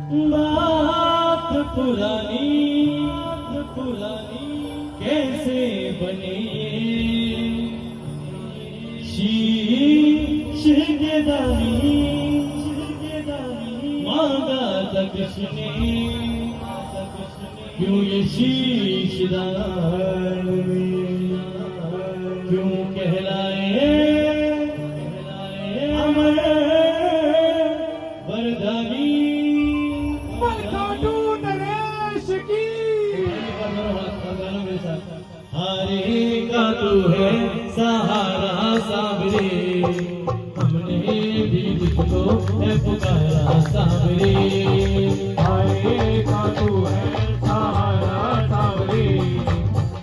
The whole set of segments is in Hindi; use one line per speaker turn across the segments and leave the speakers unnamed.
बात पुरानी कैसे बने शीश के दानी मांगा तक सुने क्यों ये शीशदार क्यों कहलाए अमर वरदानी हारे का तू है सहारा सावरे हमने भी तुझको है पुकारा सावरे
हारे का तू है सहारा सावरे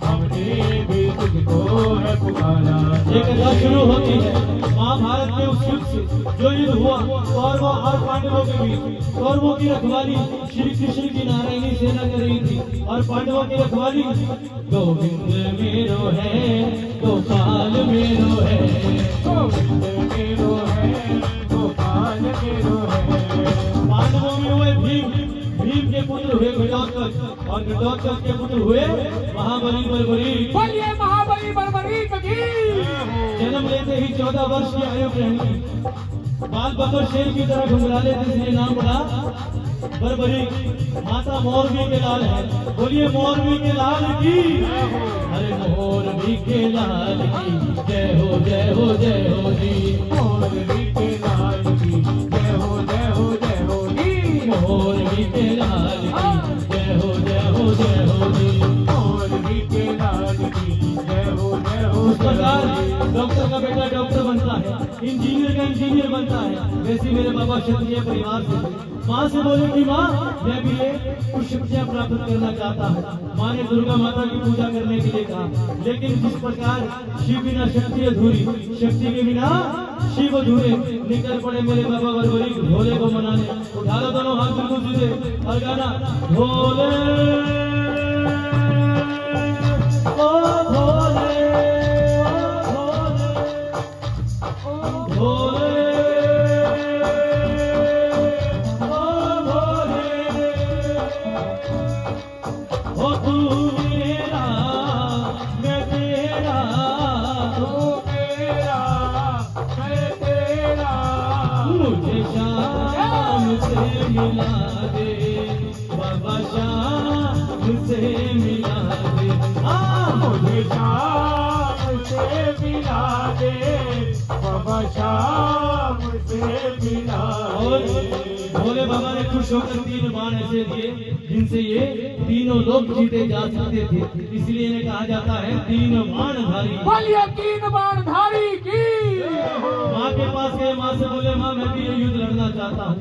हमने भी तुझको है पुकारा।
ये कथा शुरू होती है महाभारत के उस युद्ध से जो युद्ध हुआ कौरवों और पांडवों के बीच। कौरवों की रखवाली श्री कृष्ण की नारायणी सेना कर रही थी और पांडवों की रखवाली गोविंद मेरो है गोपाल मेरो है
गोविंद मेरो है गोपाल मेरो है।
पांडवों में हुए भीम के पुत्र हुए घटोत्कच और घटोत्कच के पुत्र हुए महाबली बलबली।
बोलिए महाबली बलबली की।
जन्म लेते ही 14 वर्ष की आयु ग्रहण की। बाल बकर शेर की तरह घुंघराले थे इसलिए नाम पड़ा बलबली। माता मोरबी के लाल है। बोलिए मोरबी के लाल की। अरे मोरबी के लाल की जय हो जय हो जय हो जी।
मोरबी के लाल की जय हो जय हो जय हो जी।
मोरबी के लाल की जय हो जय हो जय हो जी।
मोरबी के लाल की जय हो जय हो।
उस प्रकार डॉक्टर का बेटा डॉक्टर बनता है, इंजीनियर का इंजीनियर बनता है। वैसे मेरे बाबा क्षत्रिय परिवार से थे। माँ से बोले कि माँ मैं भी ये कुछ शिक्षा प्राप्त करना चाहता हूँ। माँ ने दुर्गा माता की पूजा करने के लिए कहा, लेकिन जिस प्रकार शिव बिना शक्ति अधूरी, शक्ति के बिना शिव अधूरे। निकल पड़े मेरे बाबा बलबली भोले को मनाने। उठा लो दोनों हाथ बिल्कुल सीधे और गाना भोले ओ भोले भोले ओ भोले ओ तू मेरा मैं तेरा
तू मेरा मैं तेरा।
मुझे शाम से मिला दे बाबा शाम से मिला दे।
मुझे शाम से मिला दे बाबा शाम से मिला
और
दे।
भोले बाबा ने खुश होकर 3 बाण ऐसे दिए जिनसे ये तीनों लोग जीते जा सकते थे। इसलिए इन्हें कहा जाता है 3 बाणधारी।
बोलिए 3 बाणधारी की।
माँ के पास गए। माँ से बोले माँ मैं भी ये युद्ध लड़ना चाहता हूँ।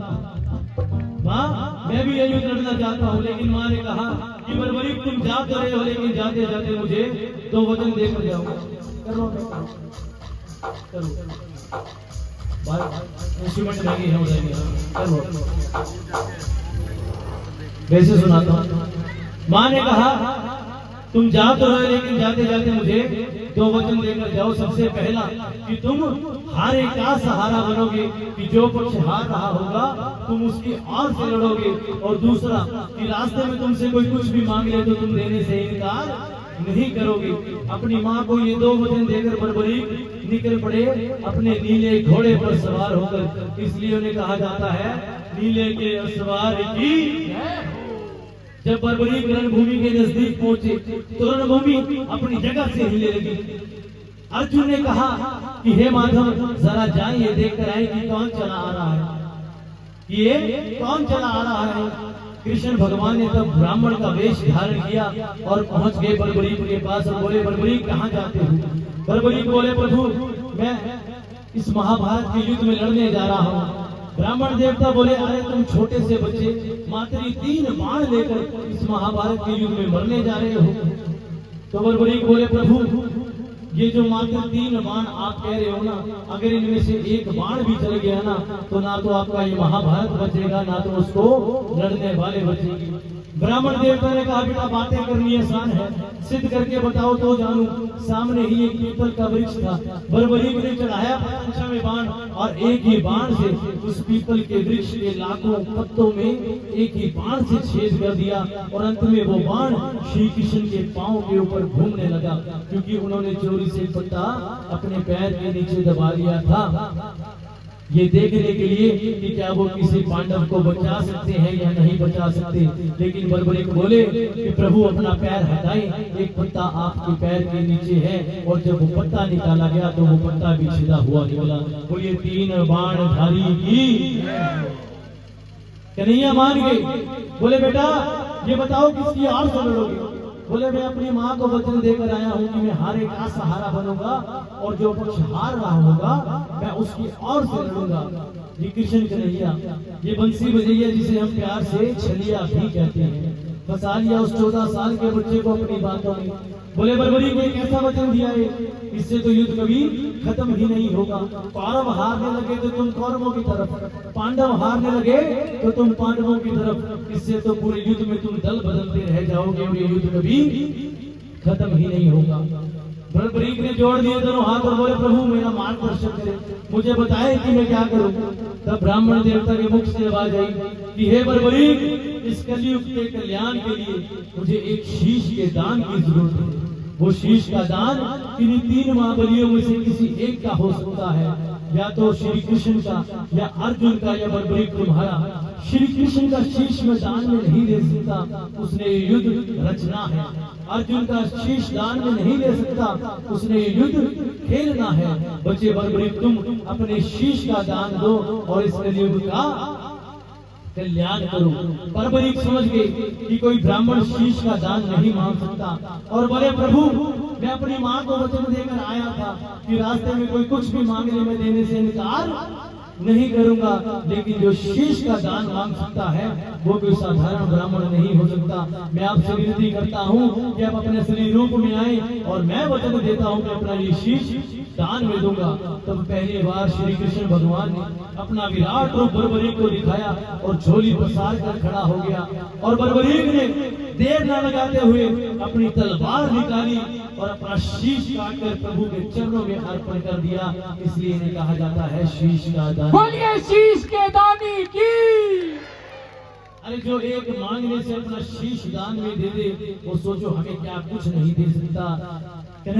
माँ मैं भी ये युद्ध लड़ना चाहता हूँ। लेकिन माँ ने कहा कि बलबली तुम जा तो रहे हो, लेकिन जाते जाते मुझे 2 वचन देकर जाओ। करो करो इंस्ट्रूमेंट लगी है उधर। करो वैसे सुनाता हूँ। माँ ने कहा तुम जा तो रहे, लेकिन जाते जाते मुझे 2 वचन देकर जाओ। सबसे पहला कि तुम हारे का सहारा बनोगे, कि जो पक्ष हार रहा होगा तुम उसकी ओर से लड़ोगे। और दूसरा कि रास्ते में तुमसे कोई कुछ भी मांग ले तो तुम देने से इनकार नहीं करोगे। अपनी माँ को ये 2 वचन देकर बलबली निकल पड़े अपने नीले घोड़े पर सवार होकर। इसलिए उन्हें कहा जाता है नीले के सवार की। जब बलबली रणभूमि के नजदीक पहुंचे तो रणभूमि अपनी जगह से हिले लगी। अर्जुन ने कहा कि हे माधव जरा जाइए देख कर आए कि कौन चला आ रहा है, ये कौन चला आ रहा है। कृष्ण भगवान ने तब ब्राह्मण का वेश धारण किया और पहुंच गए बलबली के पास और बोले बलबली कहाँ जाते हो। बलबली बोले प्रभु मैं इस महाभारत के युद्ध में लड़ने जा रहा हूँ। ब्राह्मण देवता बोले अरे तुम छोटे से बच्चे मात्र 3 बाण लेकर इस महाभारत के युद्ध में मरने जा रहे हो। तो बलबली बोले प्रभु ये जो मात्र 3 बाण आप कह रहे हो ना, अगर इनमें से एक बाण भी चल गया ना, तो ना तो आपका ये महाभारत बचेगा, ना तो उसको लड़ने वाले बचेंगे। ब्राह्मण देवता ने कहा, बेटा बातें करनी आसान है, सिद्ध करके बताओ तो जानूं। सामने ही एक पीपल का वृक्ष था, बर्बरीक ने चढ़ाया पतंगा में बाण, और एक ही बाण से उस पीपल के वृक्ष के लाखों पत्तों में एक ही बाण से छेद कर दिया, और अंत में वो बाण श्री कृष्ण के पांव के ऊपर घूमने लगा, क्योंकि उन्होंने चोरी से पत्ता अपने पैर के नीचे दबा लिया था, ये देखने के लिए कि क्या वो किसी पांडव को बचा सकते हैं या नहीं बचा सकते। लेकिन बर्बरीक बोले कि प्रभु अपना पैर हटाएं, एक पत्ता आपके पैर के नीचे है, और जब वो पत्ता निकाला गया तो वो पत्ता भी सीधा हुआ निकला। बोलिए 3 बाणधारी की कन्हैया मान गए। बोले बेटा ये बताओ किसकी आड़ से लड़ोगे? बोले मैं अपनी माँ को वचन देकर आया हूँ कि मैं हारे का सहारा बनूंगा, और जो पक्ष हार रहा होगा मैं उसकी ओर से लड़ूंगा। ये कृष्ण कन्हैया, ये बंसी बजैया जिसे हम प्यार से छलिया भी कहते हैं, फंसा लिया उस 14 साल के बच्चे को अपनी बातों में। बोले बर्बरीक ने कैसा वचन दिया है, इससे तो युद्ध कभी खत्म ही नहीं होगा। कौरव हारने लगे तो तुम कौरवों की तरफ, पांडव हारने लगे तो तुम पांडवों की तरफ, इससे तो पूरे युद्ध में तुम दल बदलते रह जाओगे, और ये युद्ध कभी खत्म ही नहीं होगा। बर्बरीक ने जोड़ दिए दोनों हाथ और बोले प्रभु मेरा मार्गदर्शन करें, मुझे बताएं कि मैं क्या करूं। तब ब्राह्मण देवता के मुख से आवाज आई कि हे बर्बरीक, इस कलयुग के कल्याण के लिए मुझे एक शीश के दान की जरूरत है। वो शीश का दान किन्हीं 3 महाबलियों में से किसी एक का हो सकता है, या तो श्री कृष्ण का, या अर्जुन का, या बर्बरीक तुम्हारा। श्री कृष्ण का शीश में दान में नहीं दे सकता, उसने ये युद्ध रचना है। अर्जुन का शीश दान में नहीं दे सकता, उसने ये युद्ध खेलना है। बच्चे बर्बरीक तुम अपने शीश का दान दो और इस कलयुग का कल्याण करो। बर्बरीक समझ गए कि कोई ब्राह्मण शीश का दान नहीं मांग सकता, और बोले प्रभु मैं अपनी माँ को वचन देकर आया था कि रास्ते में कोई कुछ भी मांगने में देने से इनकार नहीं करूंगा, लेकिन जो शीश का दान मांग सकता है वो कोई साधारण ब्राह्मण नहीं हो सकता। मैं आपसे विनती करता हूँ कि आप अपने असली रूप में आए, और मैं वचन देता हूँ कि अपना ये शीश दान में दूंगा। तब पहली बार श्री कृष्ण भगवान ने अपना विराट रूप बर्बरीक को दिखाया, और झोली पसार कर खड़ा हो गया, और बर्बरीक ने देर न लगाते हुए अपनी तलवार निकाली और अपना शीश काटकर प्रभु के चरणों में अर्पण कर दिया। इसलिए इन्हें कहा जाता है शीश का दान।
बोलिए शीश के दानी की।
अरे जो एक मांगने से अपना शीश दान में दे दे, वो सोचो हमें क्या कुछ नहीं दे सकता।